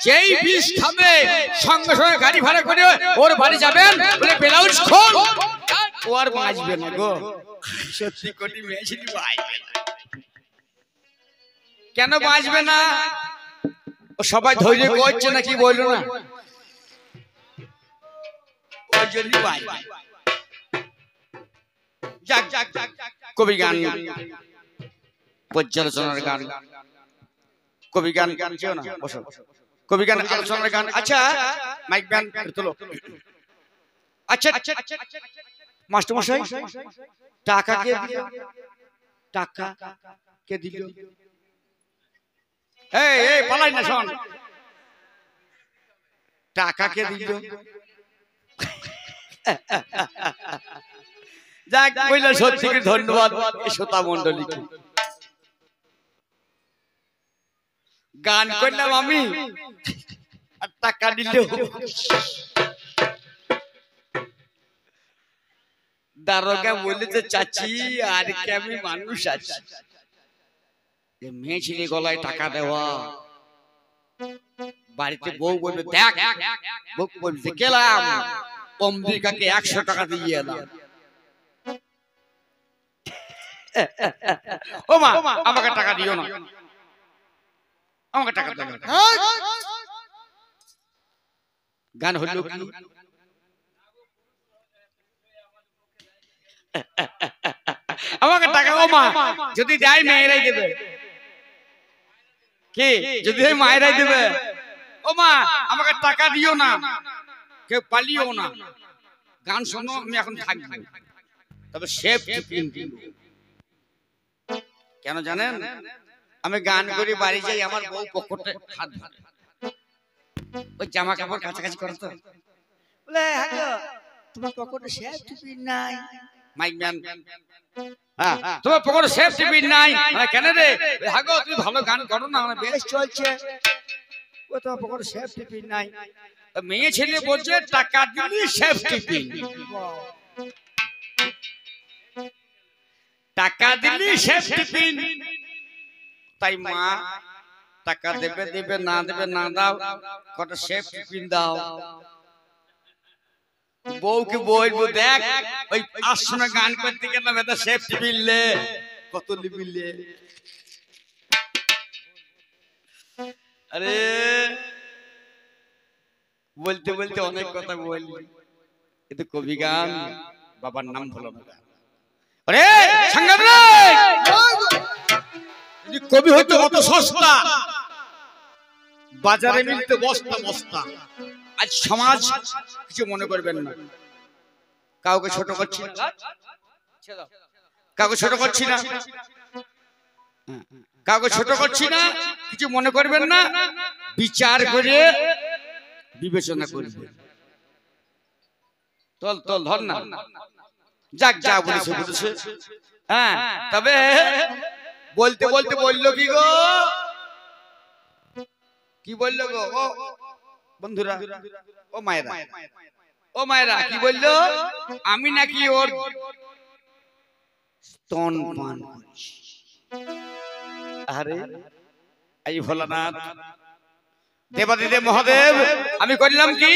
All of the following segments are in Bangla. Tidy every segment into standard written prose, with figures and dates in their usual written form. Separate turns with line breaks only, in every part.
যেই বিষ খাবে সঙ্গে সঙ্গে গাড়ি ভাড়া করে ওর বাড়ি যাবেন বলে ব্লাউজ খোল, ও আর বাঁচবে না গো। সত্যি কোটি মেয়েছিলি বাঁচবে না। কেন বাঁচবে না? ও সবাই ধৈর্য করছে নাকি বললো না, ওই জন্যই বাঁচবে। যাক যাক যাক, কবি গান, পর্যালোচনার গান, কবি গান গানছেও না, বসো। কবি গান আলোচনার গান। আচ্ছা মাইক গান তোলো। আচ্ছা মাস্টার মশাই, টাকা কে দিল? টাকা কে দিল? এই এই পালাই না, শোন, টাকা কে দিল? যাক বললে সত্যি ধন্যবাদ শ্রোতা মন্ডলী। গান করলাম আমি আর টাকা দিল। দারোগা বলেছে চাচি আর কি আমি মানুষ আছি, মেয়ে ছেলে গলায় টাকা দেওয়া, বাড়িতে বউ বলবে দেখ, বউ বলবে গেলাম অম্বিকাকে 100 টাকা দিয়ে এলাম। ও মা আমাকে টাকা দিও না, আমাকে টাকা দিও না। গান হলো কি? আমাকে টাকা, ও মা যদি দেয় মেয়েরাই দেবে, কি যদি মায়েরাই দেবে। ও মা আমাকে টাকা দিও না, কেউ পালিও না, গান শোনো আমি এখন থাকবো, তবে সেফ টিফিন দিব। কেন জানেন? আমি গান করে বাড়ি যাই, আমার বউ পকেটে হাত ধরে, ওই জামা কাপড় কাছাকাছি করে তো বলে হ্যাঁ তোমার পকেটে সেফ টিফিন নাই। মাইক ম্যান, হ্যাঁ তোমার পকেটে সেফ টিফিন নাই কেন রে? হ্যাঁ গো তুমি ভালো গান করো না, আমার বেশ চলছে, ও তোমার পকেটে সেফ টিফিন নাই। মেয়ে ছেলে বলছে টাকা দিলি সেফ টিফিন, টাকা দিলি সেফ টিফিন। তাই মা টাকা দেবে দেবে, না দেবে না দাও, কটা সেফ টিফিন দাও। বউকে বলবো দেখ ওই আসনে গান করতে গেলাম, এটা সেফ টিফিন লে, কত লিবি লে। আরে বলতে বলতে অনেক কথা বললি, কিন্তু কবি গান বাবার নাম ভুলো না। আরে সংগ্রাম রে, যদি কবি হইতো অত সস্তা, বাজারে মিলতে বস্তা বস্তা। আজ সমাজ কিছু মনে করবেন না, কাউকে ছোট করছি না, কাউকে ছোট করছি না, কাউকে ছোট করছি না, কিছু মনে করবেন না, বিচার করে বিবেচনা করবেন। তল তল ধর না, যাক যা বলেছে বলেছে। হ্যাঁ তবে বলতে বলতে বললো কি গো, কি বললো গো ও বন্ধুরা, ও মায়েরা, ও মায়েরা কি বললো? আমি নাকি ওর স্তন পান করছি। আরে এই ভোলানাথ দেবাদিদেব মহাদেব, আমি করলাম কি?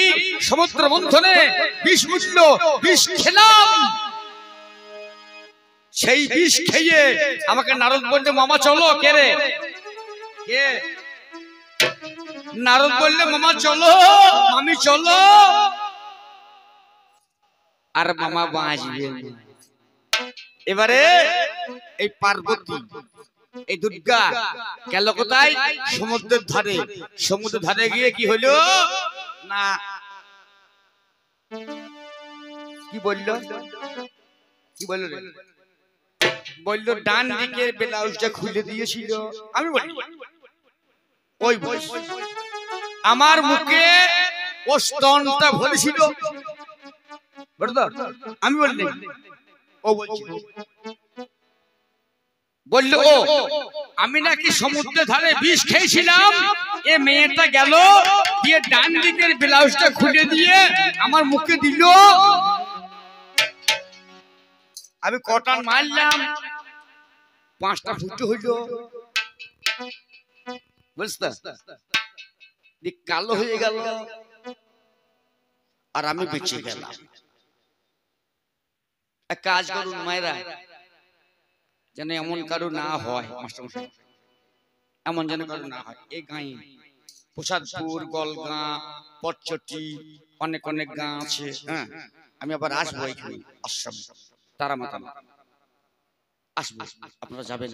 সমুদ্র মন্থনে বিষ উঠল, বিষ খেলাম, সেই বিষ খেয়ে আমাকে নারদ বললে মামা চলো। কে রে? কে? নারদ বললে মামা চলো, মামি চলো, আর মামা বাঁচবে। এবারে এই পার্বতী, এই দুর্গা গেল কোথায়? সমুদ্রের ধারে। সমুদ্রের ধারে গিয়ে কি হলো না, কি বললো? কি বললো রে? বললো ডান দিকের ব্লাউজটা খুলে দিয়েছিল। আমি বলি ওই আমার মুখে ও স্তনটা ভরেছিল, আমি বলি ও বলছিল, বললো ও আমি নাকি সমুদ্রের ধারে বিষ খেয়েছিলাম, এ মেয়েটা গেল দিয়ে ডান দিকের ব্লাউজটা খুলে দিয়ে আমার মুখে দিল। আমি কটান মারলাম, 5টা ফুটো হইল, বুঝতে? কালো হয়ে গেল আর আমি বেঁচে গেলাম। এক কাজ করুন মায়েরা, যেন এমন কারো না হয়, মাস্টারমশাই এমন যেন কারো না হয়। এই গাঁয়ে প্রসাদপুর, গলগাঁ, পটচটি, অনেক অনেক গাঁ আছে। হ্যাঁ, আমি আবার আসবো এখানে আশ্রম তারা মাতা আসবো, আপনারা যাবেন।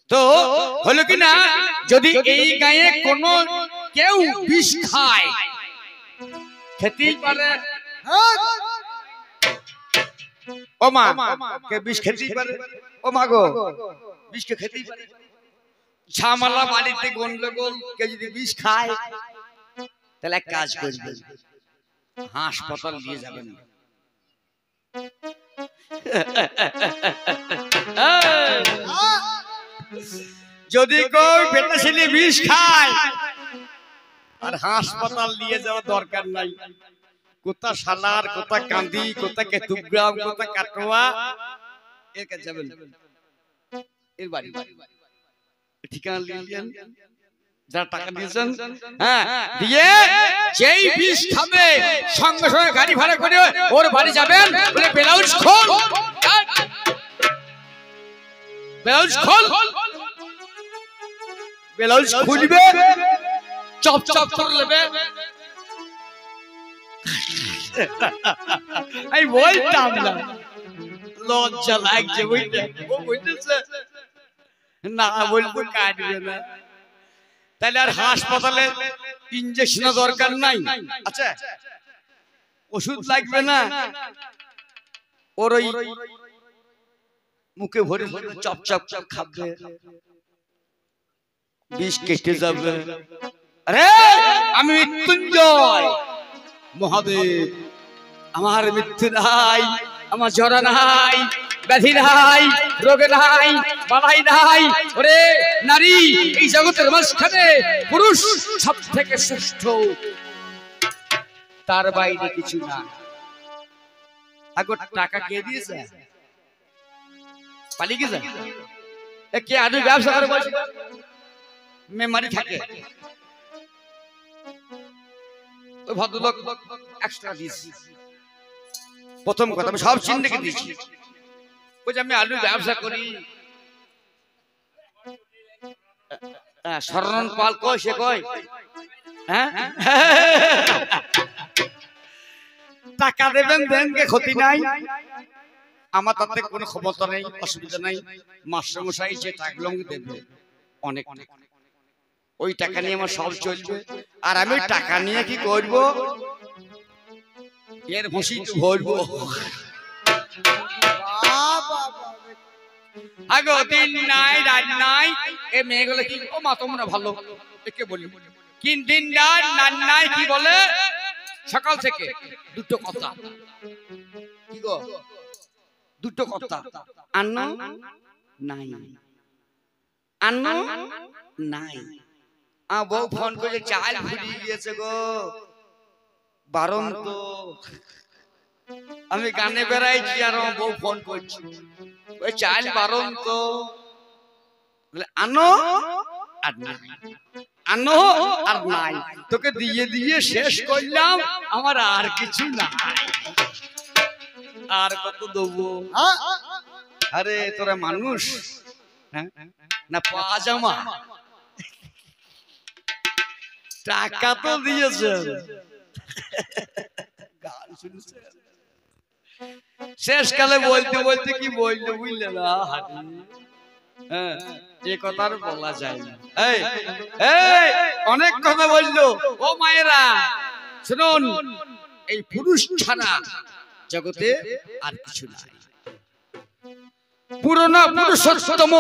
তো হলো কি না, যদি এই গাঁয়ে কোনো কেউ বিষ খায়, খেতেই পারে। ও মা, কে বিষ খেতেই পারে? ও মা গো, বিষ কে খেতেই পারে? ঝামেলা বাড়িতে গন্ডগোল, কে যদি বিষ খায় তাহলে এক কাজ করবেন, হাসপাতাল নিয়ে যাবেন। যদি কেউ বেটা ছেলে বিষ খায় আর হাসপাতাল নিয়ে যাওয়ার দরকার নাই। কোথা সালার, কোথা কান্দি, কোথা কেতুগ্রাম, কোথা কাটোয়া, এর কাছে যাবেন। এর বাড়ি ঠিকানা লিখলেন, যারা টাকা দিয়েছেন, হ্যাঁ, দিয়ে যেই বিষ খাবে সঙ্গে সঙ্গে গাড়ি ভাড়া করে ওর বাড়ি যাবেন। বলে ব্লাউজ খোল, ব্লাউজ খোল, ব্লাউজ খুলবে, চপ চপ করে নেবে। আমি বলতাম না, লজ্জা লাগছে, বুঝলে? ও বুঝতেছে না, বলবো কাটবে না। তাহলে আর হাসপাতালে ইনজেকশন দরকার নাই। আচ্ছা, ওষুধ লাগবে না, ওর ওই মুখে ভরে ভরে চপ চপ চপ খাবে, বিষ কেটে যাবে। আরে আমি মৃত্যুঞ্জয় মহাদেব, আমার মৃত্যু নাই, আমার জরা নাই, ব্যাধি নাই, রোগ নাই, বালাই নাই। ওরে নারী, এই জগতের মাঝখানে পুরুষ সব থেকে শ্রেষ্ঠ, তার বাইরে কিছু না। আগর টাকা কে দিয়েছে? পালিয়ে গেছে কে? আদৌ ব্যবসা করে বসে মেমারি থাকে। ওই ভদ্রলোক এক্সট্রা দিয়েছি। প্রথম কথা আমি সব চিন্তাকে দিয়েছি, বলছি আমি আলু ব্যবসা করি। শরণ পাল কয়, সে কয় হ্যাঁ টাকা দেবেন, দেনকে ক্ষতি নাই, আমার তাতে কোনো ক্ষমতা নেই, অসুবিধা নাই। মাস্টারমশাই যে টাকাগুলো দেবে অনেক, ওই টাকা নিয়ে আমার সব চলবে। আর আমি টাকা নিয়ে কি করব? এর ভুসি ভরবো। আগো দিন নাই রাত নাই, এ মেয়েগুলো কি, ও মা তোমরা ভালো কে বলি, কিন দিন রাত নান নাই, কি বলে সকাল থেকে দুটো কথা। কি গো? দুটো কথা, আন্ন নাই, আন্ন নাই। বউ ফোন করে চাল ফুরিয়ে গিয়েছে গো, বারণ তো। আমি গানে বেড়াইছি আর আমার বউ ফোন করছি, ওই চাল বারণ তো। আনো আর নাই, আনো আর নাই, তোকে দিয়ে দিয়ে শেষ করলাম, আমার আর কিছু নাই, আর কত দেবো? আরে তোরা মানুষ না পাজামা? টাকা তো দিয়েছেন, গান শুনছেন, শেষকালে বলতে বলতে কি বললো বুঝলে না? হ্যাঁ, এ কথা আর বলা যায় না। এই অনেক কথা বললো। ও মায়েরা শুনুন, এই পুরুষ ছাড়া জগতে আর কিছু নাই। পুরনো পুরুষোত্তম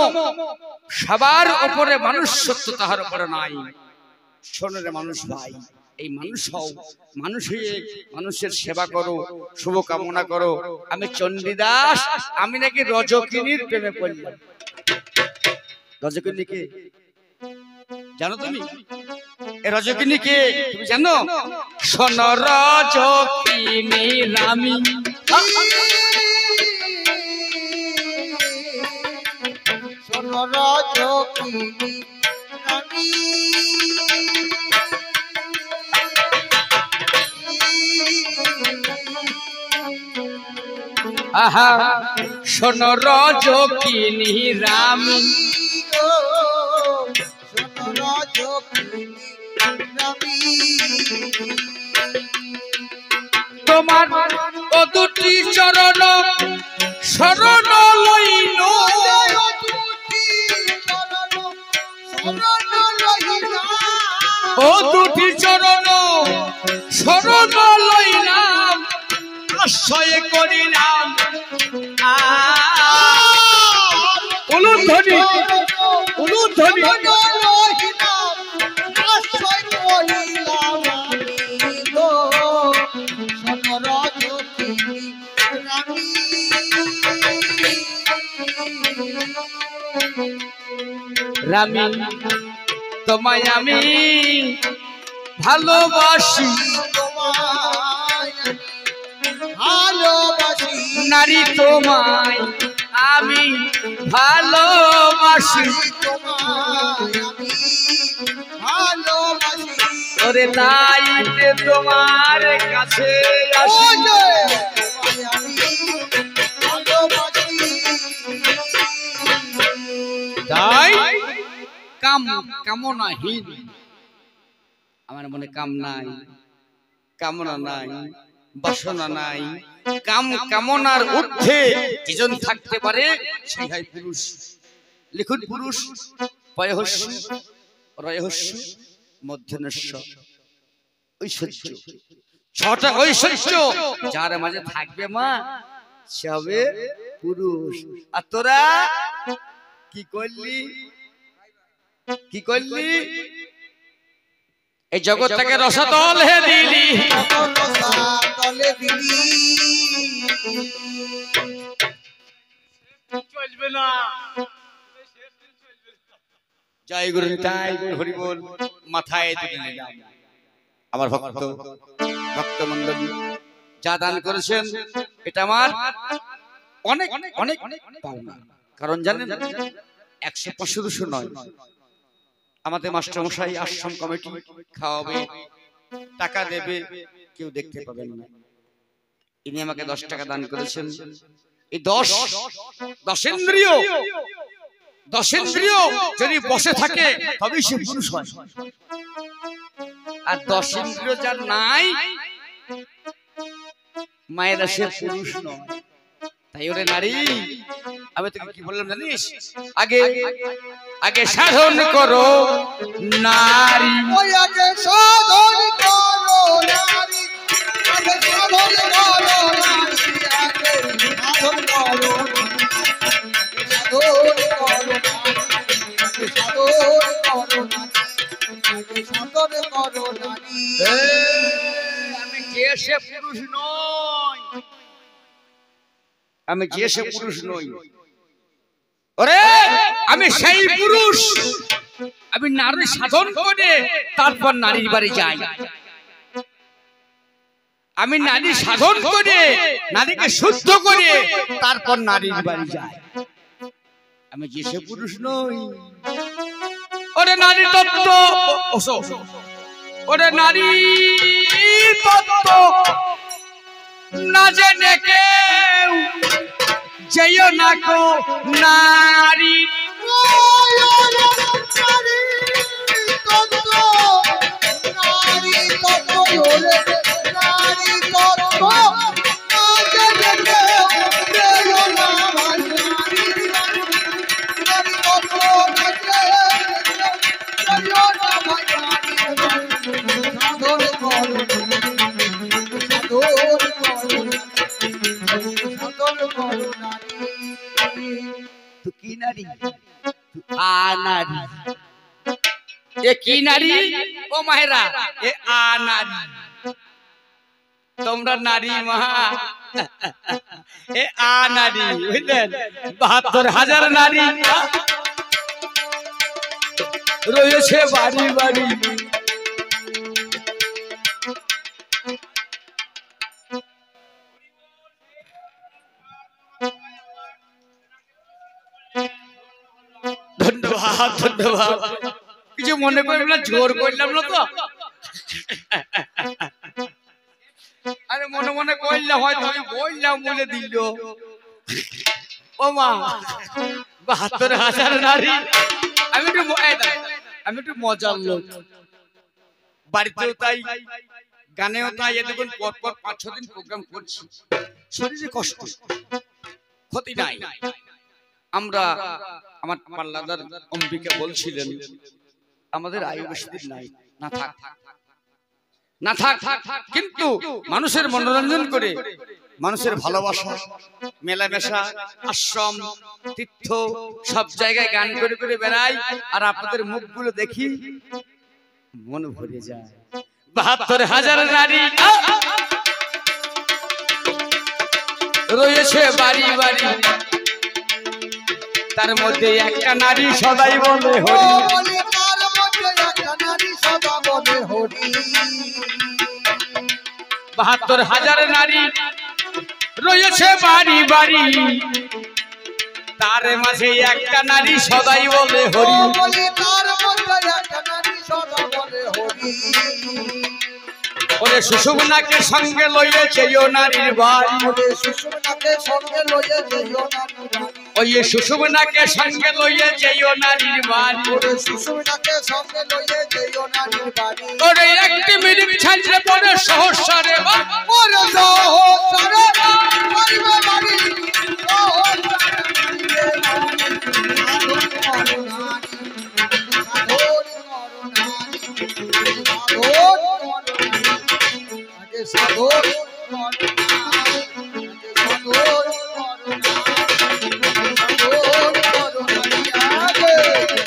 সবার উপরে মানুষ সত্য, তাহার উপরে নাই। শোনে মানুষ ভাই, এই মানুষ হও, মানুষ হয়ে মানুষের সেবা করো, শুভ কামনা করো। আমি চণ্ডীদাস, আমি নাকি রজকিনীর প্রেমে পড়লাম। রজকিনী কে জানো তুমি? এ রজকিনী কে তুমি জানো? শোন রজকিনী রামি, শোন রজকিনী রামি, আহা শোনো রজকিনী রামী
শোনো রজকিনী রামী
তোমার ও দুটি চরণ শরণ লইল ও দুটি চরণ শরণ লইলাম আশ্রয় করিলাম উলুধ্বনি উলুধ্বনি
আশ্রয় করিলাম আমি গো শোনো রজকিনী রামী
রামী তোমায় আমি ভালোবাসি
ভালোবাসি
নারী তোমায় আমি ভালোবাসি
তোমায় আমি ভালোবাসি
ওরে তাইতে তোমার কাছে আসি
তোমায় আমি ভালোবাসি
তাই কামনাহীন আমার মনে কাম নাই কামনা নাই বাসনা নাই কামনার ঊর্ধ্বে যেজন থাকতে পারে সেই হয় পুরুষ লিখুন পুরুষ পয়হস্য রয়হস্য মধ্যনস্য ঐশ্বর্য ছটা ঐশ্বর্য যার মাঝে থাকবে মা সে হবে পুরুষ আর তোরা কি করলি কি করলি এই জগৎটাকে রসাতল হে দিলি
তলে দিলি
চলবে না জয় গুরু নিতাই গুরু হরি বল মাথায় তুলে নিলাম আমার ভক্ত মণ্ডলী যা দান করেছেন এটা আমার অনেক অনেক পাওনা কারণ জানেন 100-500 নয় আমাদের মাস্টারমশাই আশ্রম কমিটি খাওয়াবে টাকা দেবে কেউ দেখতে পাবেন না ইনি আমাকে 10 টাকা দান করেছেন এই 10 ইন্দ্রিয় যদি বসে থাকে তবেই সে পুরুষ হয় আর 10 ইন্দ্রিয় যার নাই মায়েরা সে পুরুষ নয় তাই ওরে নারী আমি তোকে কি বললাম জানিস আগে আগে সাধন করো নারী
আগে সাধন করো নারী আগে সাধন করো নারী আগে সাধন করো
আমি যে সে পুরুষ নই আমি যে সে পুরুষ নই ওরে আমি সেই পুরুষ আমি নারী সাধন করে তারপর নারীর বাড়ি যাই আমি নারী সাধন করে নারীকে শুদ্ধ করে তারপর নারীর বাড়ি যাই আমি যে সে পুরুষ নই ওরে নারী তত্ত্ব ওরে নারী তত্ত্ব না জেনে কেউ যেও না কো নারী কি নারী ও মায়েরা এ আ নারী তোমরা নারী মহা এ আ নারী বুঝলেন ৭২,০০০ নারী রয়েছে বাড়ি বাড়ি ধন্যবাদ ধন্যবাদ কিছু মনে করবেন না জোর করলাম না তো আরে মনে মনে করলাম হয়তো আমি বললাম বলে দিল ও মা ৭২,০০০ নারী। আমি একটু মজার লোক, বাড়িতেও তাই, গানেও তাই। এতক্ষণ পরপর ৫-৬ দিন প্রোগ্রাম করছি, শরীরে কষ্ট, ক্ষতি নাই। আমরা আমার পাল্লাদার অম্বিকা বলছিলেন আমাদের আয়ু বেশি দিন নাই, না থাক না থাক, কিন্তু মানুষের মনোরঞ্জন করে, মানুষের ভালোবাসা, মেলামেশা, আশ্রম, তীর্থ সব জায়গায় গান করে করে বেড়াই। আর আপনাদের মুখগুলো দেখি মন ভরে যায়। ৭২,০০০ নারী রয়েছে বাড়ি বাড়ি, তার মধ্যে একটা নারী সদাই বলে হরি। ৭২,০০০ নারী রয়েছে বাড়ি বাড়ি, তার মাঝে একটা নারী সদাই বলে হরি। ওরে সুষুম্নাকে সঙ্গে লইয়ে যেও নারীর বাড়ি, ওই সুষুম্নাকে সঙ্গে লইয়ে যেও নারীর বাড়ি। ওরে একটি মিনিট ছাড়লে পরে সহস্রে
সাধক